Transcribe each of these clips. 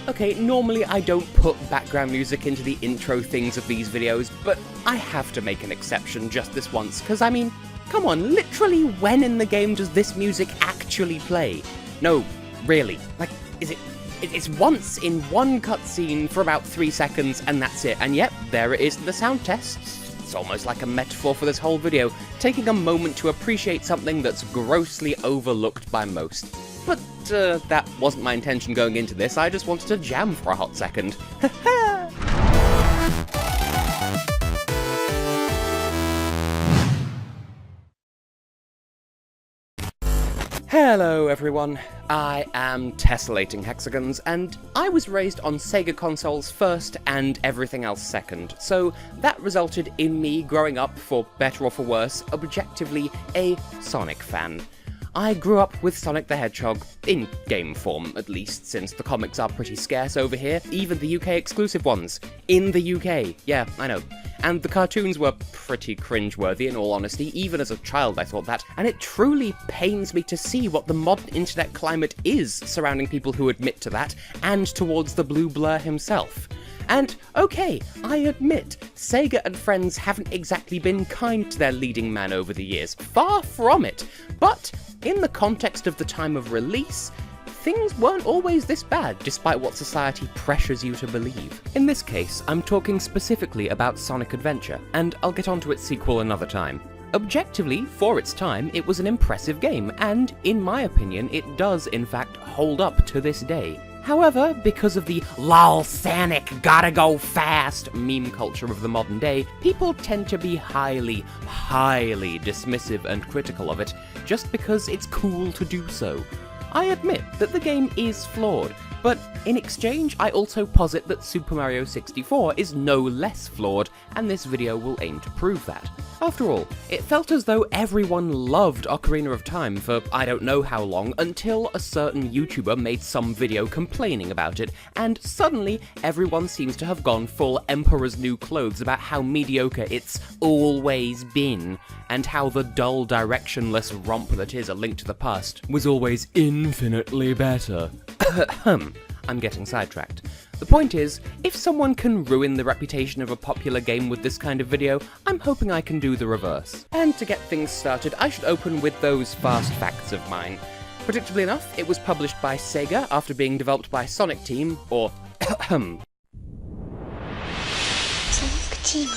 Okay, normally I don't put background music into the intro things of these videos, but I have to make an exception just this once, because I mean, come on, literally when in the game does this music actually play? No, really, like, it's once in one cutscene for about 3 seconds and that's it, and yep, there it is in the sound test. It's almost like a metaphor for this whole video, taking a moment to appreciate something that's grossly overlooked by most. But that wasn't my intention going into this, I just wanted to jam for a hot second. Hello everyone, I am Tessellating Hexagons, and I was raised on SEGA consoles first and everything else second, so that resulted in me growing up, for better or for worse, objectively a Sonic fan. I grew up with Sonic the Hedgehog, in game form at least, since the comics are pretty scarce over here, even the UK exclusive ones. In the UK, yeah, I know. And the cartoons were pretty cringeworthy in all honesty, even as a child I thought that, and it truly pains me to see what the modern internet climate is surrounding people who admit to that, and towards the Blue Blur himself. And, okay, I admit, SEGA and friends haven't exactly been kind to their leading man over the years, far from it, but in the context of the time of release, things weren't always this bad, despite what society pressures you to believe. In this case, I'm talking specifically about Sonic Adventure, and I'll get onto its sequel another time. Objectively, for its time, it was an impressive game, and, in my opinion, it does in fact hold up to this day. However, because of the "lol Sonic, gotta go fast" meme culture of the modern day, people tend to be highly dismissive and critical of it, just because it's cool to do so. I admit that the game is flawed, but in exchange I also posit that Super Mario 64 is no less flawed, and this video will aim to prove that. After all, it felt as though everyone loved Ocarina of Time for I don't know how long, until a certain YouTuber made some video complaining about it, and suddenly everyone seems to have gone full Emperor's New Clothes about how mediocre it's always been, and how the dull, directionless romp that is A Link to the Past was always infinitely better. I'm getting sidetracked. The point is, if someone can ruin the reputation of a popular game with this kind of video, I'm hoping I can do the reverse. And to get things started, I should open with those fast facts of mine. Predictably enough, it was published by SEGA after being developed by Sonic Team, or Sonic Team.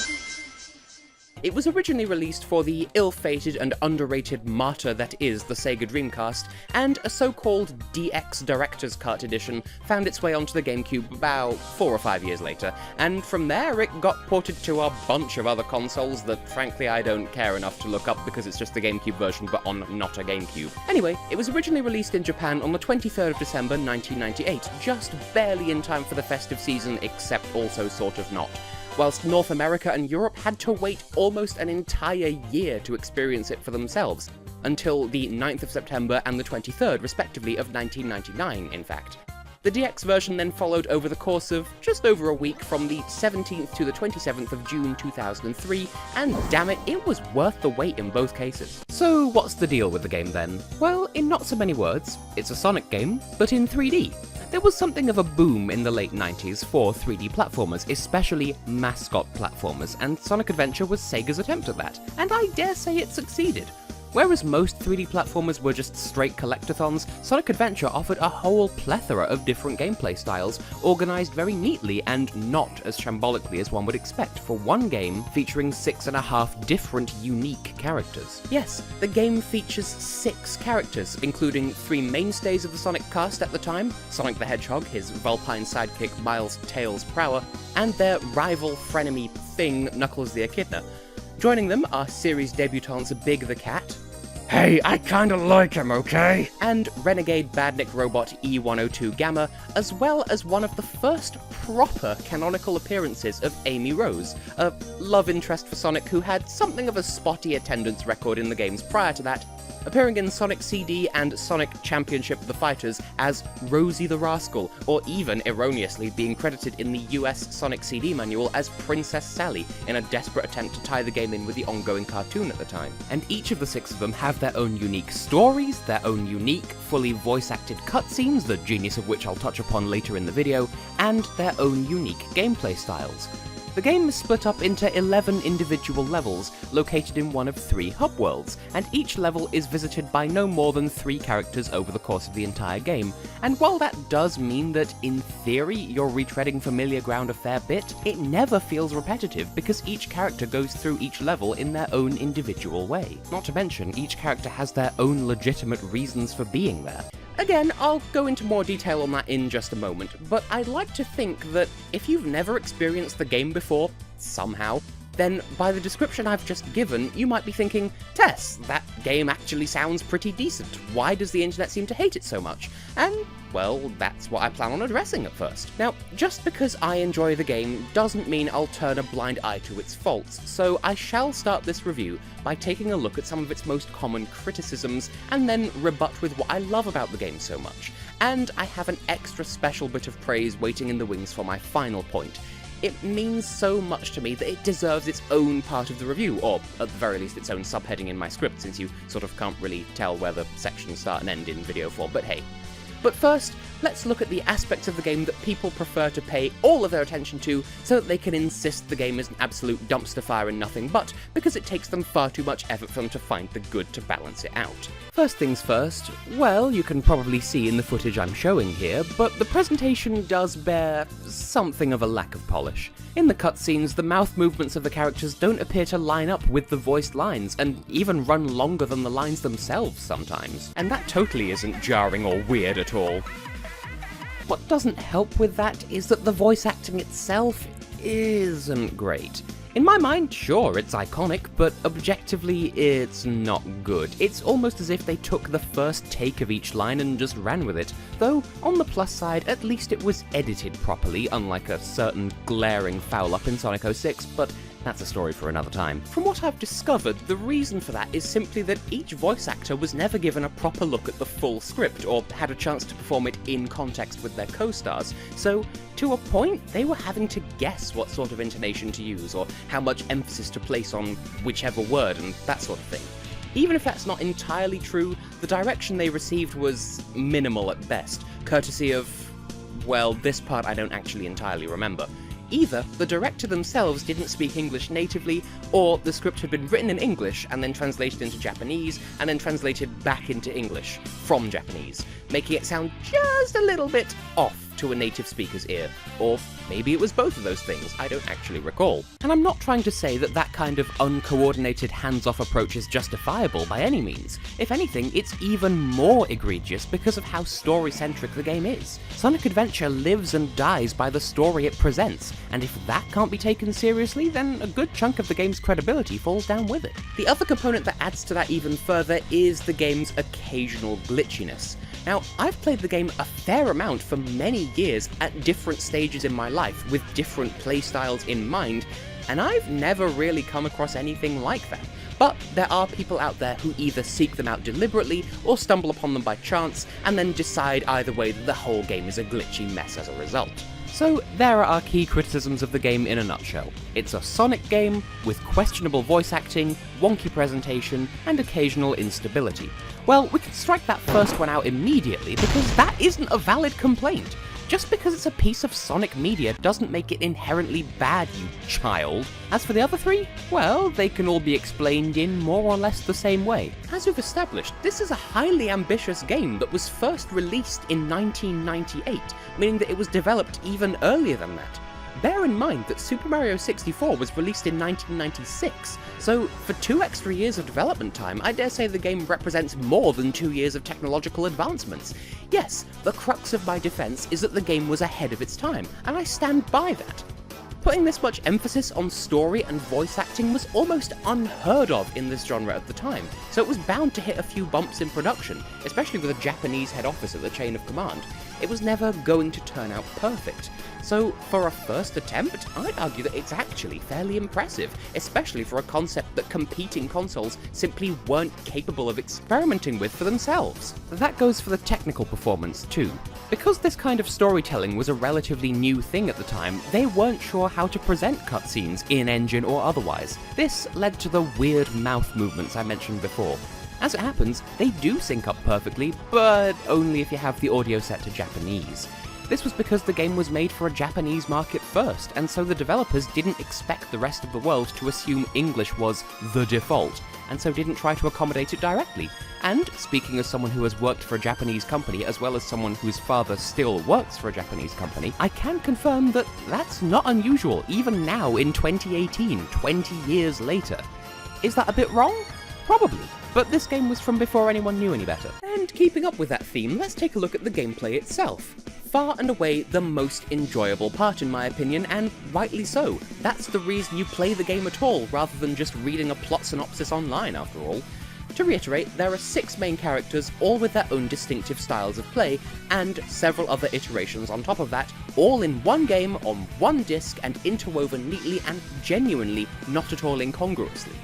It was originally released for the ill-fated and underrated martyr that is the Sega Dreamcast, and a so-called DX Director's Cut edition found its way onto the GameCube about 4 or 5 years later, and from there it got ported to a bunch of other consoles that frankly I don't care enough to look up because it's just the GameCube version but on not a GameCube. Anyway, it was originally released in Japan on the 23rd of December 1998, just barely in time for the festive season, except also sort of not, whilst North America and Europe had to wait almost an entire year to experience it for themselves, until the 9th of September and the 23rd, respectively, of 1999, in fact. The DX version then followed over the course of just over a week from the 17th to the 27th of June 2003, and damn it, it was worth the wait in both cases. So what's the deal with the game then? Well, in not so many words, it's a Sonic game, but in 3D. There was something of a boom in the late 90s for 3D platformers, especially mascot platformers, and Sonic Adventure was Sega's attempt at that, and I dare say it succeeded. Whereas most 3D platformers were just straight collectathons, Sonic Adventure offered a whole plethora of different gameplay styles, organised very neatly and not as shambolically as one would expect for one game featuring 6.5 different unique characters. Yes, the game features 6 characters, including 3 mainstays of the Sonic cast at the time, Sonic the Hedgehog, his Vulpine sidekick Miles Tails Prower, and their rival frenemy thing, Knuckles the Echidna. Joining them are series debutantes Big the Cat, "Hey, I kinda like him, okay?" and renegade badnik robot E102 Gamma, as well as one of the first proper canonical appearances of Amy Rose, a love interest for Sonic who had something of a spotty attendance record in the games prior to that, appearing in Sonic CD and Sonic Championship The Fighters as Rosie the Rascal, or even erroneously being credited in the US Sonic CD manual as Princess Sally in a desperate attempt to tie the game in with the ongoing cartoon at the time. And each of the 6 of them have their own unique stories, their own unique, fully voice-acted cutscenes, the genius of which I'll touch upon later in the video, and their own unique gameplay styles. The game is split up into 11 individual levels, located in one of 3 hub worlds, and each level is visited by no more than 3 characters over the course of the entire game. And while that does mean that, in theory, you're retreading familiar ground a fair bit, it never feels repetitive because each character goes through each level in their own individual way. Not to mention, each character has their own legitimate reasons for being there. Again, I'll go into more detail on that in just a moment, but I'd like to think that if you've never experienced the game before, somehow, then by the description I've just given, you might be thinking, Tess, that game actually sounds pretty decent. Why does the internet seem to hate it so much? And, well, that's what I plan on addressing at first. Now, just because I enjoy the game doesn't mean I'll turn a blind eye to its faults, so I shall start this review by taking a look at some of its most common criticisms, and then rebut with what I love about the game so much. And I have an extra special bit of praise waiting in the wings for my final point. It means so much to me that it deserves its own part of the review, or at the very least its own subheading in my script, since you sort of can't really tell where the sections start and end in video form, but hey. But first, let's look at the aspects of the game that people prefer to pay all of their attention to so that they can insist the game is an absolute dumpster fire and nothing but, because it takes them far too much effort for them to find the good to balance it out. First things first, well, you can probably see in the footage I'm showing here, but the presentation does bear something of a lack of polish. In the cutscenes, the mouth movements of the characters don't appear to line up with the voiced lines, and even run longer than the lines themselves sometimes. And that totally isn't jarring or weird at all. What doesn't help with that is that the voice acting itself isn't great. In my mind, sure, it's iconic, but objectively, it's not good. It's almost as if they took the first take of each line and just ran with it. Though, on the plus side, at least it was edited properly, unlike a certain glaring foul-up in Sonic 06, but that's a story for another time. From what I've discovered, the reason for that is simply that each voice actor was never given a proper look at the full script, or had a chance to perform it in context with their co-stars, so to a point, they were having to guess what sort of intonation to use, or how much emphasis to place on whichever word, and that sort of thing. Even if that's not entirely true, the direction they received was minimal at best, courtesy of, well, this part I don't actually entirely remember. Either the director themselves didn't speak English natively, or the script had been written in English and then translated into Japanese, and then translated back into English from Japanese, making it sound just a little bit off to a native speaker's ear. Or maybe it was both of those things, I don't actually recall. And I'm not trying to say that that kind of uncoordinated hands-off approach is justifiable by any means. If anything, it's even more egregious because of how story-centric the game is. Sonic Adventure lives and dies by the story it presents, and if that can't be taken seriously, then a good chunk of the game's credibility falls down with it. The other component that adds to that even further is the game's occasional glitchiness. Now, I've played the game a fair amount for many years at different stages in my life with different playstyles in mind, and I've never really come across anything like that. But there are people out there who either seek them out deliberately or stumble upon them by chance and then decide either way that the whole game is a glitchy mess as a result. So there are our key criticisms of the game in a nutshell. It's a Sonic game with questionable voice acting, wonky presentation, and occasional instability. Well, we can strike that first one out immediately because that isn't a valid complaint. Just because it's a piece of Sonic media doesn't make it inherently bad, you child. As for the other three, well, they can all be explained in more or less the same way. As we've established, this is a highly ambitious game that was first released in 1998, meaning that it was developed even earlier than that. Bear in mind that Super Mario 64 was released in 1996, so for 2 extra years of development time, I dare say the game represents more than 2 years of technological advancements. Yes, the crux of my defense is that the game was ahead of its time, and I stand by that. Putting this much emphasis on story and voice acting was almost unheard of in this genre at the time, so it was bound to hit a few bumps in production, especially with a Japanese head office at the chain of command. It was never going to turn out perfect. So for a first attempt, I'd argue that it's actually fairly impressive, especially for a concept that competing consoles simply weren't capable of experimenting with for themselves. That goes for the technical performance too. Because this kind of storytelling was a relatively new thing at the time, they weren't sure how to present cutscenes, in-engine or otherwise. This led to the weird mouth movements I mentioned before. As it happens, they do sync up perfectly, but only if you have the audio set to Japanese. This was because the game was made for a Japanese market first, and so the developers didn't expect the rest of the world to assume English was the default, and so didn't try to accommodate it directly. And, speaking as someone who has worked for a Japanese company, as well as someone whose father still works for a Japanese company, I can confirm that that's not unusual, even now in 2018, 20 years later. Is that a bit wrong? Probably. But this game was from before anyone knew any better. And keeping up with that theme, let's take a look at the gameplay itself. Far and away the most enjoyable part in my opinion, and rightly so. That's the reason you play the game at all, rather than just reading a plot synopsis online after all. To reiterate, there are 6 main characters, all with their own distinctive styles of play, and several other iterations on top of that, all in one game on one disc and interwoven neatly and genuinely not at all incongruously.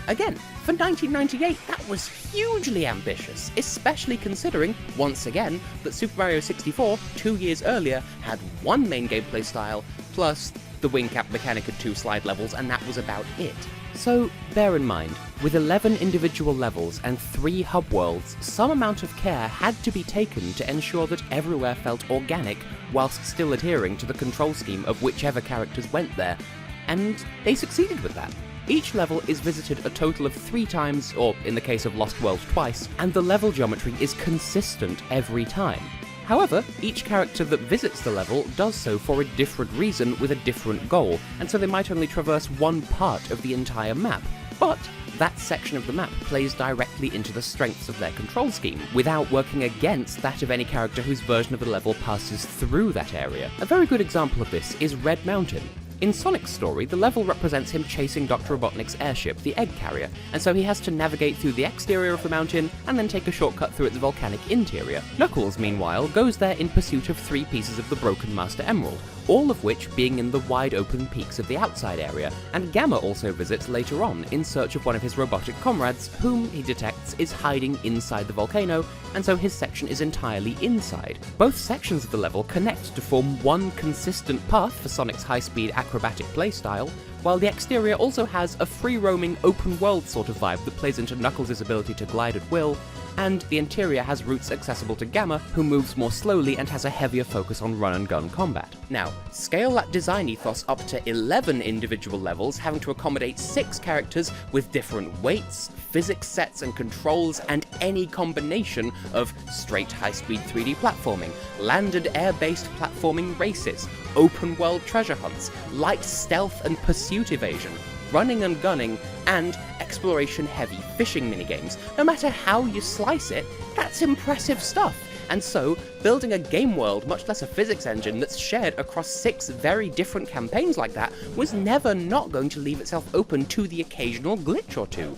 Again, for 1998, that was hugely ambitious, especially considering, once again, that Super Mario 64, 2 years earlier, had one main gameplay style, plus the wing cap mechanic and 2 slide levels, and that was about it. So, bear in mind, with 11 individual levels and 3 hub worlds, some amount of care had to be taken to ensure that everywhere felt organic, whilst still adhering to the control scheme of whichever characters went there, and they succeeded with that. Each level is visited a total of 3 times, or in the case of Lost World twice, and the level geometry is consistent every time. However, each character that visits the level does so for a different reason with a different goal, and so they might only traverse one part of the entire map. But that section of the map plays directly into the strengths of their control scheme, without working against that of any character whose version of the level passes through that area. A very good example of this is Red Mountain. In Sonic's story, the level represents him chasing Dr. Robotnik's airship, the Egg Carrier, and so he has to navigate through the exterior of the mountain and then take a shortcut through its volcanic interior. Knuckles, meanwhile, goes there in pursuit of 3 pieces of the broken Master Emerald, all of which being in the wide open peaks of the outside area, and Gamma also visits later on in search of one of his robotic comrades, whom he detects is hiding inside the volcano, and so his section is entirely inside. Both sections of the level connect to form one consistent path for Sonic's high-speed acrobatic playstyle, while the exterior also has a free-roaming open-world sort of vibe that plays into Knuckles' ability to glide at will, and the interior has routes accessible to Gamma, who moves more slowly and has a heavier focus on run-and-gun combat. Now, scale that design ethos up to 11 individual levels, having to accommodate 6 characters with different weights, physics sets and controls, and any combination of straight high-speed 3D platforming, land and air-based platforming races, open-world treasure hunts, light stealth and pursuit evasion, running and gunning, and exploration-heavy fishing minigames. No matter how you slice it, that's impressive stuff. And so, building a game world, much less a physics engine, that's shared across 6 very different campaigns like that was never not going to leave itself open to the occasional glitch or two.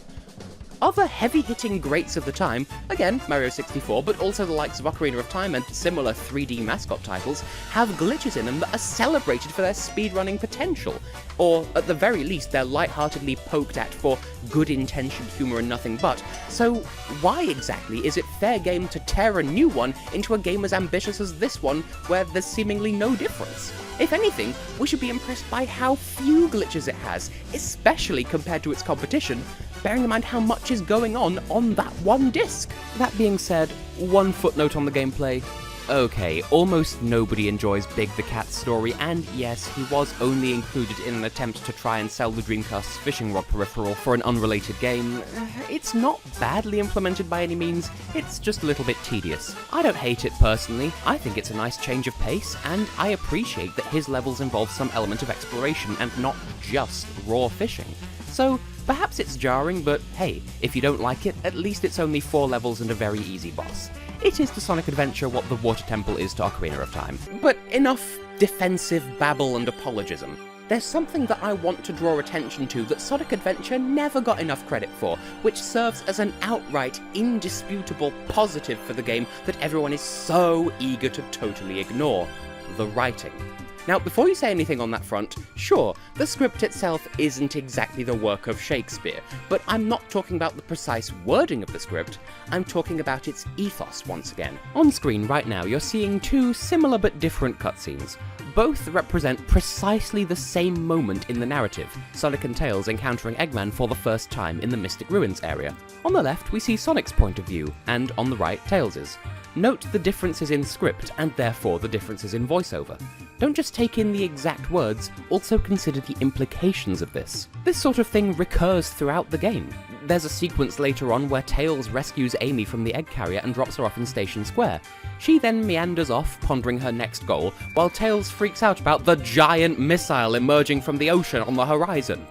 Other heavy-hitting greats of the time, again, Mario 64, but also the likes of Ocarina of Time and similar 3D mascot titles, have glitches in them that are celebrated for their speedrunning potential, or at the very least they're lightheartedly poked at for good-intentioned humour and nothing but. So why exactly is it fair game to tear a new one into a game as ambitious as this one, where there's seemingly no difference? If anything, we should be impressed by how few glitches it has, especially compared to its competition, bearing in mind how much is going on that one disc. That being said, one footnote on the gameplay. Okay, almost nobody enjoys Big the Cat's story, and yes, he was only included in an attempt to try and sell the Dreamcast's fishing rod peripheral for an unrelated game. It's not badly implemented by any means, it's just a little bit tedious. I don't hate it personally, I think it's a nice change of pace, and I appreciate that his levels involve some element of exploration and not just raw fishing. So, perhaps it's jarring, but hey, if you don't like it, at least it's only 4 levels and a very easy boss. It is to Sonic Adventure what the Water Temple is to Ocarina of Time. But enough defensive babble and apologism. There's something that I want to draw attention to that Sonic Adventure never got enough credit for, which serves as an outright, indisputable positive for the game that everyone is so eager to totally ignore: the writing. Now, before you say anything on that front, sure, the script itself isn't exactly the work of Shakespeare, but I'm not talking about the precise wording of the script, I'm talking about its ethos once again. On screen right now, you're seeing two similar but different cutscenes. Both represent precisely the same moment in the narrative, Sonic and Tails encountering Eggman for the first time in the Mystic Ruins area. On the left, we see Sonic's point of view, and on the right, Tails'. Note the differences in script, and therefore the differences in voiceover. Don't just take in the exact words, also consider the implications of this. This sort of thing recurs throughout the game. There's a sequence later on where Tails rescues Amy from the egg carrier and drops her off in Station Square. She then meanders off, pondering her next goal, while Tails freaks out about the giant missile emerging from the ocean on the horizon.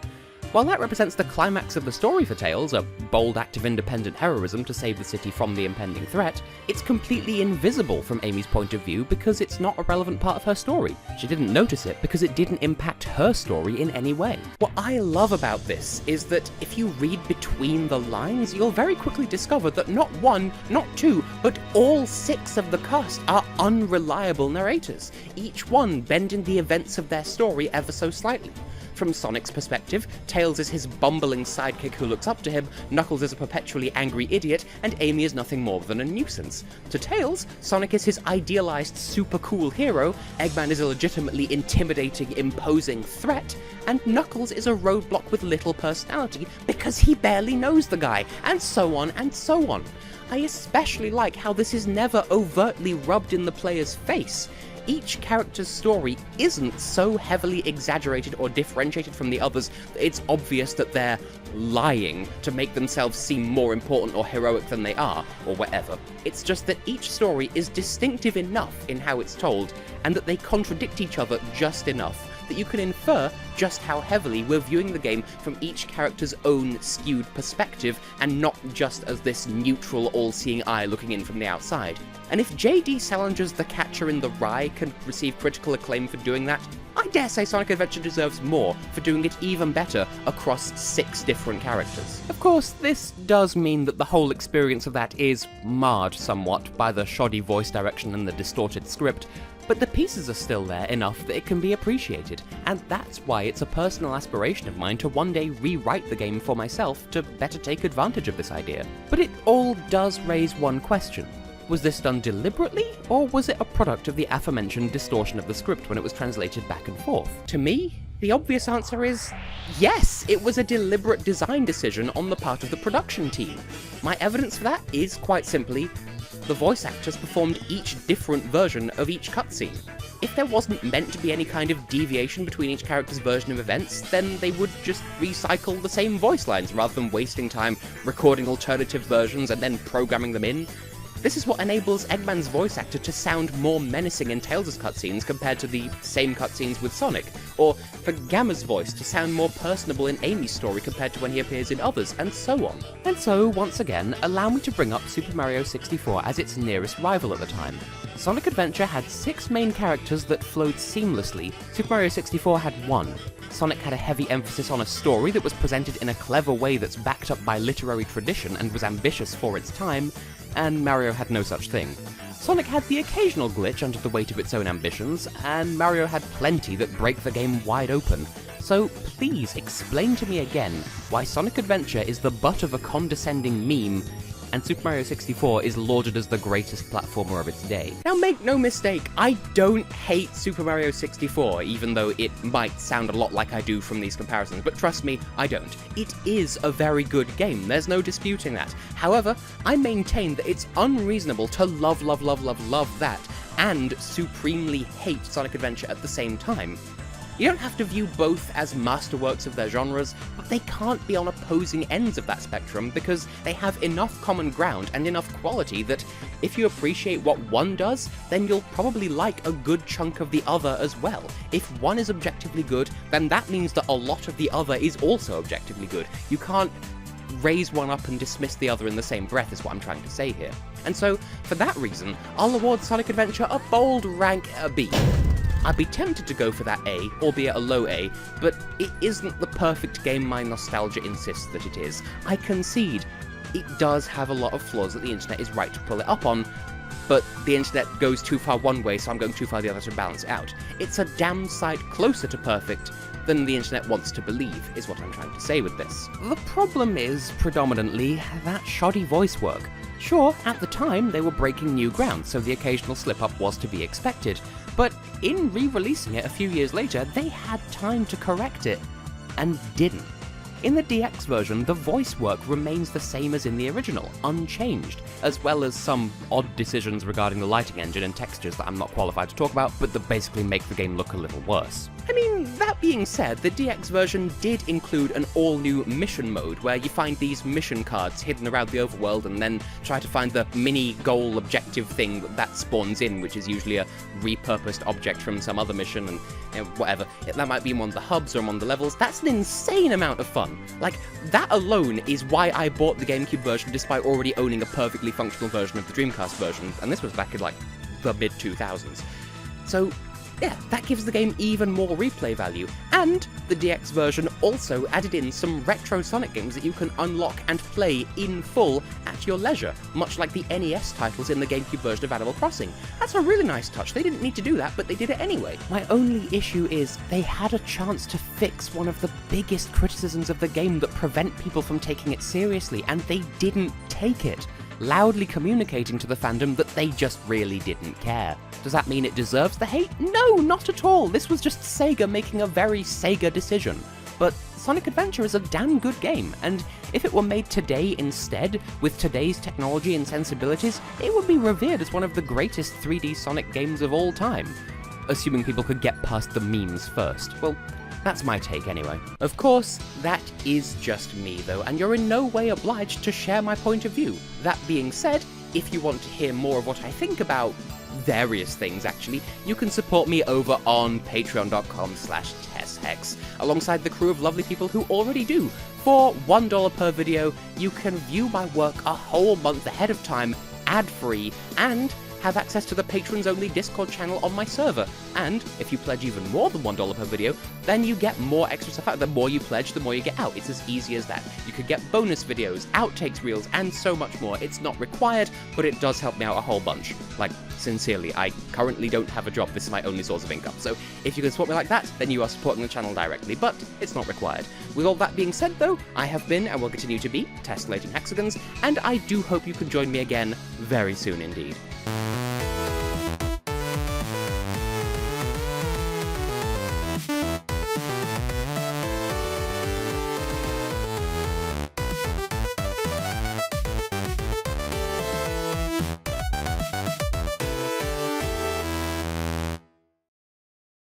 While that represents the climax of the story for Tails, a bold act of independent heroism to save the city from the impending threat, it's completely invisible from Amy's point of view because it's not a relevant part of her story. She didn't notice it because it didn't impact her story in any way. What I love about this is that if you read between the lines, you'll very quickly discover that not one, not two, but all 6 of the cast are unreliable narrators, each one bending the events of their story ever so slightly. From Sonic's perspective, Tails is his bumbling sidekick who looks up to him, Knuckles is a perpetually angry idiot, and Amy is nothing more than a nuisance. To Tails, Sonic is his idealized super cool hero, Eggman is a legitimately intimidating, imposing threat, and Knuckles is a roadblock with little personality because he barely knows the guy, and so on and so on. I especially like how this is never overtly rubbed in the player's face. Each character's story isn't so heavily exaggerated or differentiated from the others that it's obvious that they're lying to make themselves seem more important or heroic than they are, or whatever. It's just that each story is distinctive enough in how it's told, and that they contradict each other just enough that you can infer just how heavily we're viewing the game from each character's own skewed perspective, and not just as this neutral, all-seeing eye looking in from the outside. And if J.D. Salinger's The Catcher in the Rye can receive critical acclaim for doing that, I dare say Sonic Adventure deserves more for doing it even better across 6 different characters. Of course, this does mean that the whole experience of that is marred somewhat by the shoddy voice direction and the distorted script, but the pieces are still there enough that it can be appreciated, and that's why it's a personal aspiration of mine to one day rewrite the game for myself to better take advantage of this idea. But it all does raise one question. Was this done deliberately, or was it a product of the aforementioned distortion of the script when it was translated back and forth? To me, the obvious answer is yes, it was a deliberate design decision on the part of the production team. My evidence for that is quite simply the voice actors performed each different version of each cutscene. If there wasn't meant to be any kind of deviation between each character's version of events, then they would just recycle the same voice lines rather than wasting time recording alternative versions and then programming them in. This is what enables Eggman's voice actor to sound more menacing in Tails' cutscenes compared to the same cutscenes with Sonic, or for Gamma's voice to sound more personable in Amy's story compared to when he appears in others, and so on. And so, once again, allow me to bring up Super Mario 64 as its nearest rival at the time. Sonic Adventure had 6 main characters that flowed seamlessly, Super Mario 64 had 1. Sonic had a heavy emphasis on a story that was presented in a clever way that's backed up by literary tradition and was ambitious for its time, and Mario had no such thing. Sonic had the occasional glitch under the weight of its own ambitions, and Mario had plenty that break the game wide open. So please explain to me again why Sonic Adventure is the butt of a condescending meme, and Super Mario 64 is lauded as the greatest platformer of its day. Now make no mistake, I don't hate Super Mario 64, even though it might sound a lot like I do from these comparisons, but trust me, I don't. It is a very good game, there's no disputing that. However, I maintain that it's unreasonable to love that, and supremely hate Sonic Adventure at the same time. You don't have to view both as masterworks of their genres, but they can't be on opposing ends of that spectrum because they have enough common ground and enough quality that if you appreciate what one does, then you'll probably like a good chunk of the other as well. If one is objectively good, then that means that a lot of the other is also objectively good. You can't raise one up and dismiss the other in the same breath is what I'm trying to say here. And so, for that reason, I'll award Sonic Adventure a bold rank B. I'd be tempted to go for that A, albeit a low A, but it isn't the perfect game my nostalgia insists that it is. I concede, it does have a lot of flaws that the internet is right to pull it up on, but the internet goes too far one way, so I'm going too far the other to balance it out. It's a damn sight closer to perfect than the internet wants to believe, is what I'm trying to say with this. The problem is, predominantly, that shoddy voice work. Sure, at the time, they were breaking new ground, so the occasional slip-up was to be expected, but in re-releasing it a few years later, they had time to correct it, and didn't. In the DX version, the voice work remains the same as in the original, unchanged, as well as some odd decisions regarding the lighting engine and textures that I'm not qualified to talk about, but that basically make the game look a little worse. I mean, that being said, the DX version did include an all-new mission mode, where you find these mission cards hidden around the overworld and then try to find the mini-goal objective thing that spawns in, which is usually a repurposed object from some other mission, and whatever. That might be in one of the hubs or in one of the levels. That's an insane amount of fun. Like, that alone is why I bought the GameCube version despite already owning a perfectly functional version of the Dreamcast version, and this was back in, like, the mid-2000s. So, yeah, that gives the game even more replay value, and the DX version also added in some retro Sonic games that you can unlock and play in full at your leisure, much like the NES titles in the GameCube version of Animal Crossing. That's a really nice touch. They didn't need to do that, but they did it anyway. My only issue is they had a chance to fix one of the biggest criticisms of the game that prevent people from taking it seriously, and they didn't take it, loudly communicating to the fandom that they just really didn't care. Does that mean it deserves the hate? No, not at all. This was just Sega making a very Sega decision. But Sonic Adventure is a damn good game, and if it were made today instead, with today's technology and sensibilities, it would be revered as one of the greatest 3D Sonic games of all time. Assuming people could get past the memes first. Well, that's my take anyway. Of course, that is just me though, and you're in no way obliged to share my point of view. That being said, if you want to hear more of what I think about various things actually, you can support me over on patreon.com/TessHex, alongside the crew of lovely people who already do. For $1 per video, you can view my work a whole month ahead of time, ad-free, and have access to the patrons-only Discord channel on my server. And if you pledge even more than $1 per video, then you get more extra stuff out. The more you pledge, the more you get out. It's as easy as that. You could get bonus videos, outtakes reels, and so much more. It's not required, but it does help me out a whole bunch. Like, sincerely, I currently don't have a job. This is my only source of income. So if you can support me like that, then you are supporting the channel directly, but it's not required. With all that being said though, I have been and will continue to be Tessellating Hexagons, and I do hope you can join me again very soon indeed.